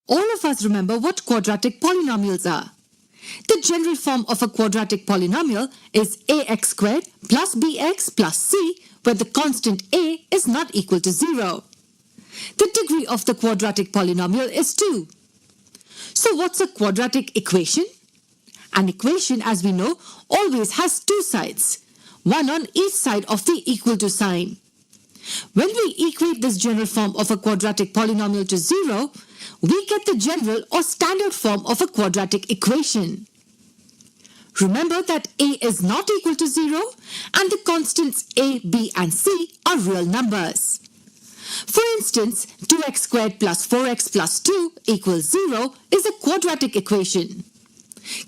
All of us remember what quadratic polynomials are. The general form of a quadratic polynomial is ax squared plus bx plus c, where the constant a is not equal to 0. The degree of the quadratic polynomial is 2. So what's a quadratic equation? An equation, as we know, always has two sides, one on each side of the equal to sign. When we equate this general form of a quadratic polynomial to 0, we get the general or standard form of a quadratic equation. Remember that a is not equal to 0 and the constants a, b and c are real numbers. For instance, 2x squared plus 4x plus 2 equals 0 is a quadratic equation.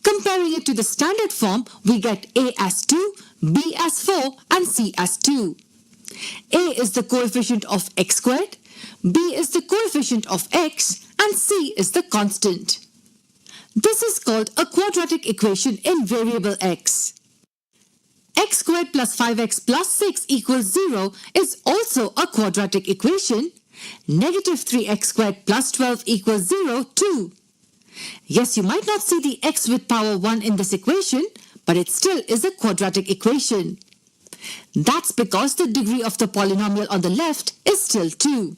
Comparing it to the standard form, we get a as 2, b as 4 and c as 2. A is the coefficient of x squared, b is the coefficient of x and c is the constant. This is called a quadratic equation in variable x. X squared plus 5x plus 6 equals 0 is also a quadratic equation. Negative 3x squared plus 12 equals 0 too. Yes, you might not see the x with power 1 in this equation, but it still is a quadratic equation. That's because the degree of the polynomial on the left is still 2.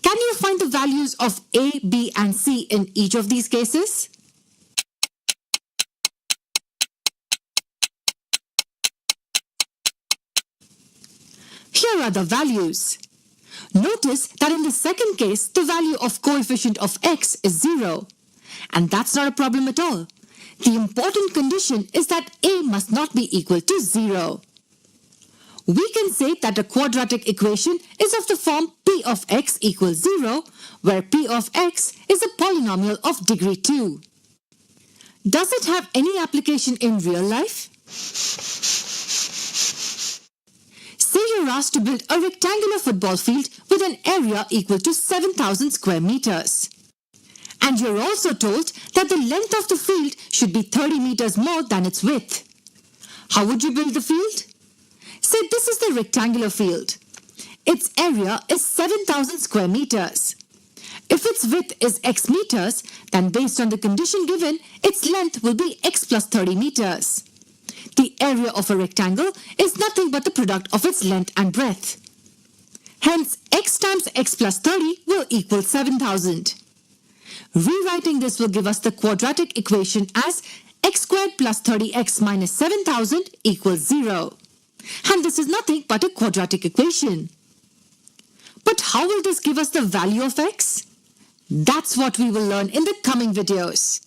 Can you find the values of a, b and c in each of these cases? Here are the values. Notice that in the second case, the value of coefficient of x is 0. And that's not a problem at all. The important condition is that a must not be equal to 0. We can say that a quadratic equation is of the form p of x equals 0, where p of x is a polynomial of degree 2. Does it have any application in real life? Say you're asked to build a rectangular football field with an area equal to 7,000 square meters. And you're also told that the length of the field should be 30 meters more than its width. How would you build the field? Say this is the rectangular field. Its area is 7,000 square meters. If its width is x meters, then based on the condition given, its length will be x plus 30 meters. The area of a rectangle is nothing but the product of its length and breadth. Hence, x times x plus 30 will equal 7,000. Rewriting this will give us the quadratic equation as x squared plus 30x minus 7,000 equals 0. And this is nothing but a quadratic equation. But how will this give us the value of x? That's what we will learn in the coming videos.